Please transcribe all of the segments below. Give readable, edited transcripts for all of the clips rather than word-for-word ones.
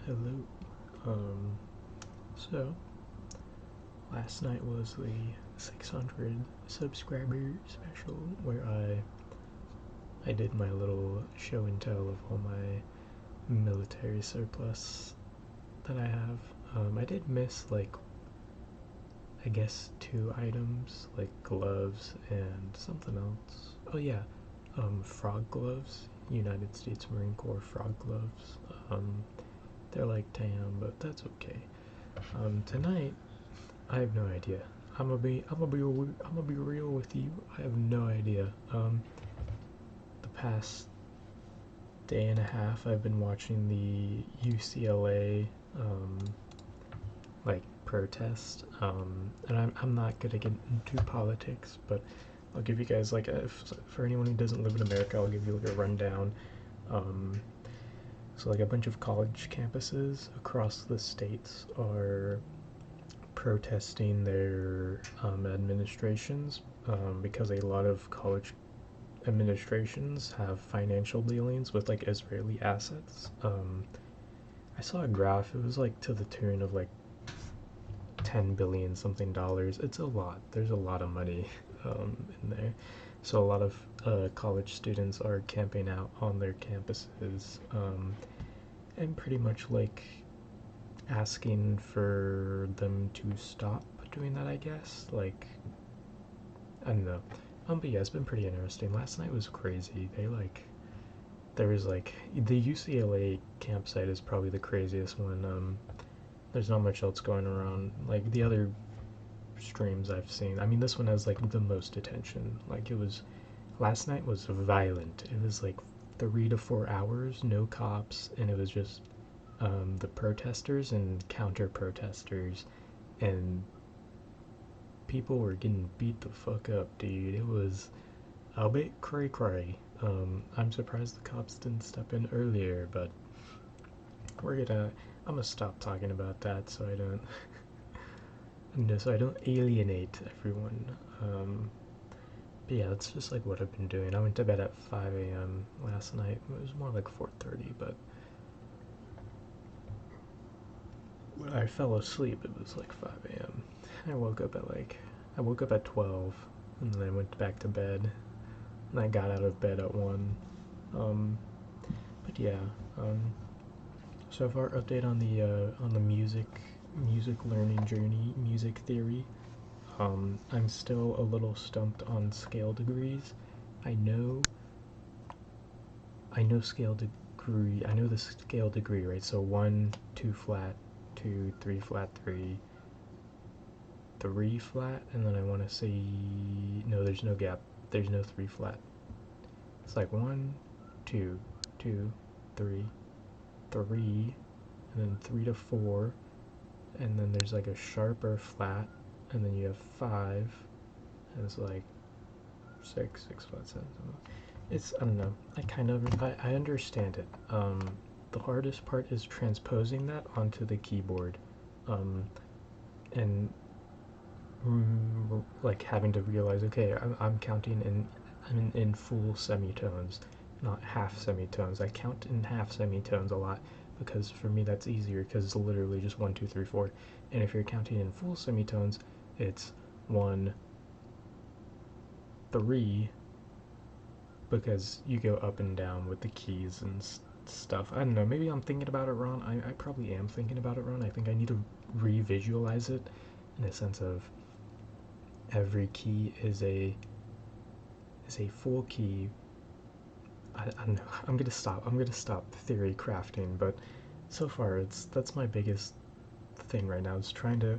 Hello. Um, so last night was the 600 subscriber special where I did my little show and tell of all my military surplus that I have. I did miss I guess 2 items, like gloves and something else. Oh yeah, frog gloves. United States Marine Corps frog gloves. They're like tan, but that's okay. Tonight I have no idea. I'm gonna be real with you. I have no idea. The past day and a half, I've been watching the UCLA protest. And I'm not gonna get into politics, but I'll give you guys for anyone who doesn't live in America, I'll give you like a rundown. Um, so like a bunch of college campuses across the states are protesting their administrations because a lot of college administrations have financial dealings with like Israeli assets. I saw a graph, it was like to the tune of like 10 billion something dollars. It's a lot. There's a lot of money in there. So a lot of college students are camping out on their campuses and pretty much like asking for them to stop doing that, I guess. I don't know. But yeah, it's been pretty interesting. Last night was crazy. There was the UCLA campsite is probably the craziest one. There's not much else going around. Like the other streams I've seen, I mean, this one has like the most attention. Last night was violent. It was like 3 to 4 hours, no cops, and it was just the protesters and counter protesters, and people were getting beat the fuck up, dude. It was a bit cray cray. I'm surprised the cops didn't step in earlier, but we're gonna. I'm gonna stop talking about that so I don't. No, so I don't alienate everyone. But yeah, that's just like what I've been doing. I went to bed at 5 a.m. last night. It was more like 4:30, but when I fell asleep, it was like 5 a.m. I woke up at 12, and then I went back to bed, and I got out of bed at 1. Um, but yeah, um, so far update on the music learning journey, music theory. I'm still a little stumped on scale degrees. I know I know scale degree. I know the scale degree, right? So 1, 2 flat, 2, 3 flat, 3, 3 flat, and then I want to say no. There's no gap. There's no 3 flat. It's like 1, 2, 2, 3, 3, and then 3 to 4, and then there's like a sharper flat, and then you have 5, and it's like 6, 6 flat, 7. It's I don't know. I understand it. The hardest part is transposing that onto the keyboard, um, and like having to realize, okay, I'm counting in full semitones, not half semitones. I count in half semitones a lot because for me that's easier because it's literally just 1, 2, 3, 4. And if you're counting in full semitones, it's 1, 3, because you go up and down with the keys and stuff. I don't know. Maybe I'm thinking about it wrong. I probably am thinking about it wrong. I think I need to revisualize it in a sense of every key is a full key. I don't know. I'm gonna stop. I'm gonna stop theory crafting. But so far, that's my biggest thing right now. Is trying to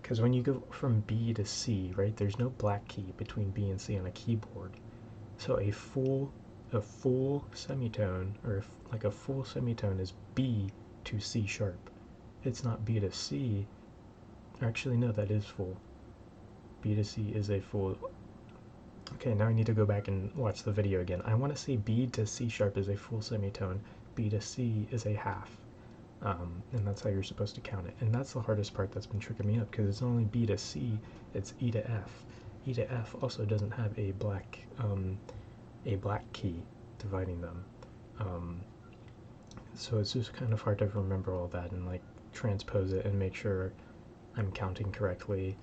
because when you go from B to C, right? There's no black key between B and C on a keyboard. So a full semitone, or like a full semitone, is B to C sharp. It's not B to C. Actually, no, that is full. B to C is a full. Okay, now I need to go back and watch the video again. I want to say B to C sharp is a full semitone. B to C is a half. And that's how you're supposed to count it. And that's the hardest part that's been tricking me up because it's not only B to C, it's E to F. E to F also doesn't have a black key dividing them. so it's just kind of hard to remember all that and like transpose it and make sure I'm counting correctly.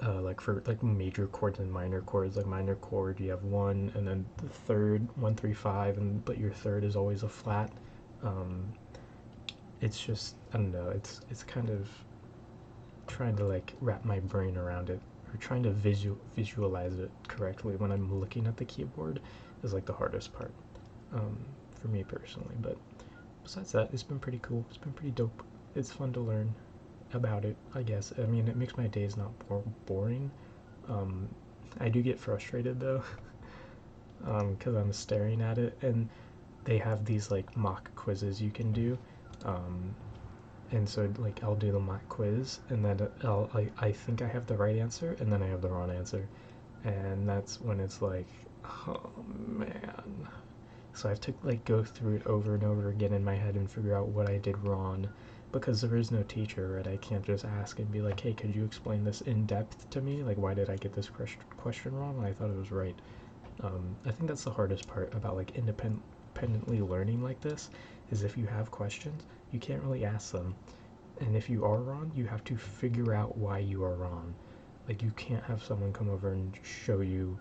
Like for like major chords and minor chords, like minor chord you have one, and then the third 1 3 5, and but your third is always a flat. Um, it's just I don't know. It's kind of trying to like wrap my brain around it or trying to visualize it correctly when I'm looking at the keyboard is like the hardest part um, for me personally. But besides that, it's been pretty cool. It's been pretty dope. It's fun to learn about it, I guess. I mean, it makes my days not boring. Um, I do get frustrated though, because I'm staring at it, and they have these like mock quizzes you can do. Um, and so like I'll do the mock quiz, and then I think I have the right answer, and then I have the wrong answer, and that's when it's like, oh man. So I have to like go through it over and over again in my head and figure out what I did wrong, because there is no teacher, right? I can't just ask and be like, hey, could you explain this in depth to me? Like, why did I get this question wrong? I thought it was right. I think that's the hardest part about like independently learning like this, is if you have questions, you can't really ask them. And if you are wrong, you have to figure out why you are wrong. Like, you can't have someone come over and show you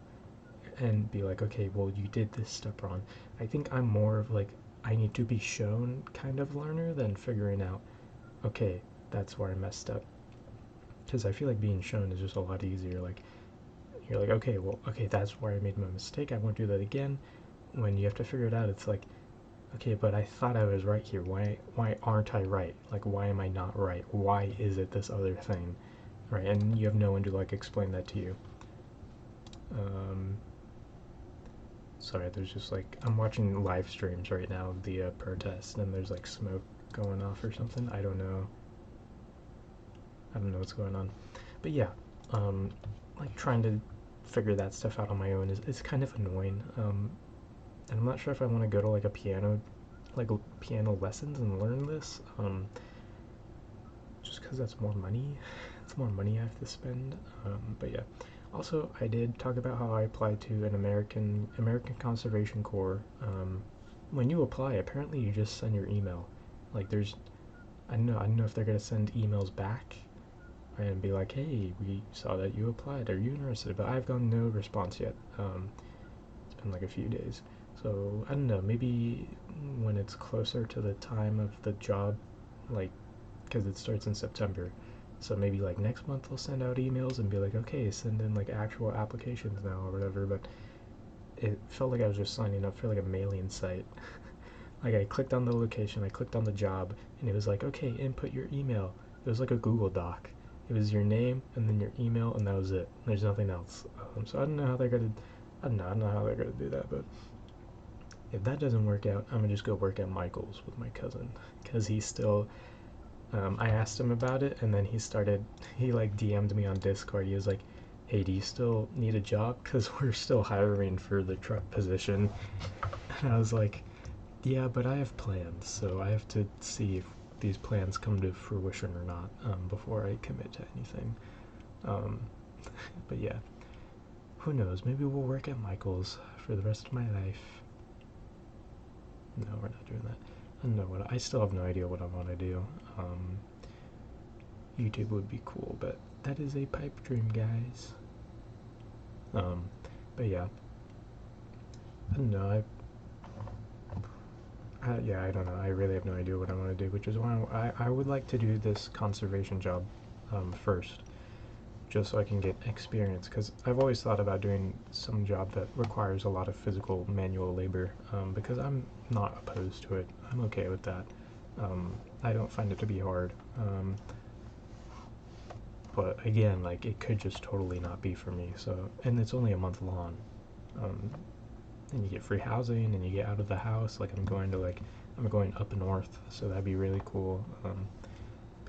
and be like, okay, well, you did this step wrong. I think I'm more of like, I need to be shown kind of learner than figuring out, okay, that's where I messed up. Because I feel like being shown is just a lot easier. Like, you're like, okay, well, okay, that's where I made my mistake. I won't do that again. When you have to figure it out, it's like, okay, but I thought I was right here. Why aren't I right? Like, why am I not right? Why is it this other thing? Right? And you have no one to like explain that to you. Um, sorry, there's just like I'm watching live streams right now of the protest, and there's like smoke going off or something. I don't know. I don't know what's going on. But yeah, um, like trying to figure that stuff out on my own is kind of annoying. And I'm not sure if I want to go to like a piano lessons and learn this. Just because that's more money. It's more money I have to spend. But yeah. Also, I did talk about how I applied to an American Conservation Corps. When you apply, apparently you just send your email. Like there's, I don't know if they're gonna send emails back and be like, hey, we saw that you applied. Are you interested? But I've gotten no response yet. It's been like a few days. So I don't know. Maybe when it's closer to the time of the job, like because it starts in September. So maybe like next month they'll send out emails and be like, okay, send in like actual applications now or whatever. But it felt like I was just signing up for like a mailing site. Like I clicked on the location, I clicked on the job, and it was like, okay, input your email. It was like a Google Doc. It was your name and then your email, and that was it. There's nothing else. So I don't know how they're gonna. I don't know how they're gonna do that, but if that doesn't work out, I'm gonna just go work at Michael's with my cousin, because he's still I asked him about it, and then he like DM'd me on Discord. He was like, hey, do you still need a job? Because we're still hiring for the truck position. And I was like, yeah, but I have plans, so I have to see if these plans come to fruition or not before I commit to anything. Um, but yeah, who knows? Maybe we'll work at Michael's for the rest of my life. No, we're not doing that. I don't know what I still have no idea what I want to do. Um, YouTube would be cool, but that is a pipe dream, guys. Um, but yeah, I don't know. Yeah, I don't know. I really have no idea what I want to do, which is why I would like to do this conservation job first, just so I can get experience. Because I've always thought about doing some job that requires a lot of physical manual labor, because I'm not opposed to it. I'm okay with that. I don't find it to be hard. But again, like it could just totally not be for me. So, and it's only a month long. Um, and you get free housing, and you get out of the house. Like I'm going up north, so that'd be really cool. But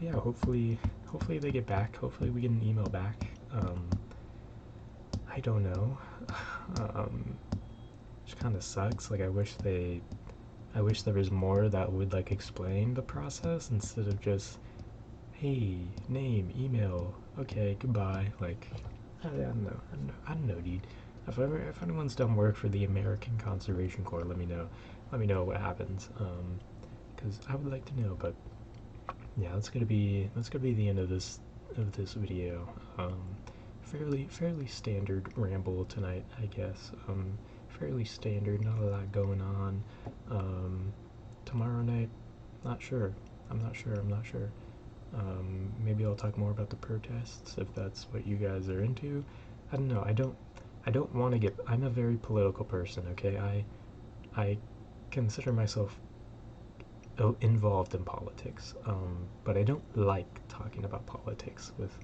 yeah, hopefully they get back. Hopefully we get an email back. I don't know. Which kind of sucks. Like I wish there was more that would like explain the process instead of just, hey, name, email, okay, goodbye. Like, I don't know, dude. If anyone's done work for the American Conservation Corps, let me know. Let me know what happens. because I would like to know. But yeah, that's gonna be the end of this video. Fairly standard ramble tonight, I guess. Fairly standard, not a lot going on. Tomorrow night, not sure. I'm not sure. Maybe I'll talk more about the protests if that's what you guys are into. I don't know. I don't want to get. I'm a very political person. Okay, I consider myself involved in politics, but I don't like talking about politics with,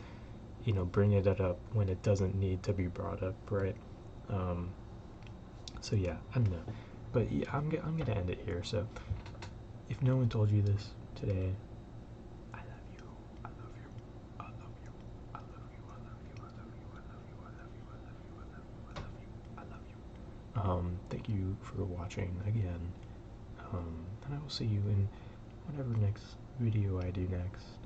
bringing it up when it doesn't need to be brought up, right? Um, so yeah, I don't know, but yeah, I'm gonna end it here. So if no one told you this today, I love you. I love you. I love you. I love you. I love you. I love you. I love you. I love you. I love you. I love you. I love you. I love you. Thank you for watching again. And I will see you in whatever next video I do next.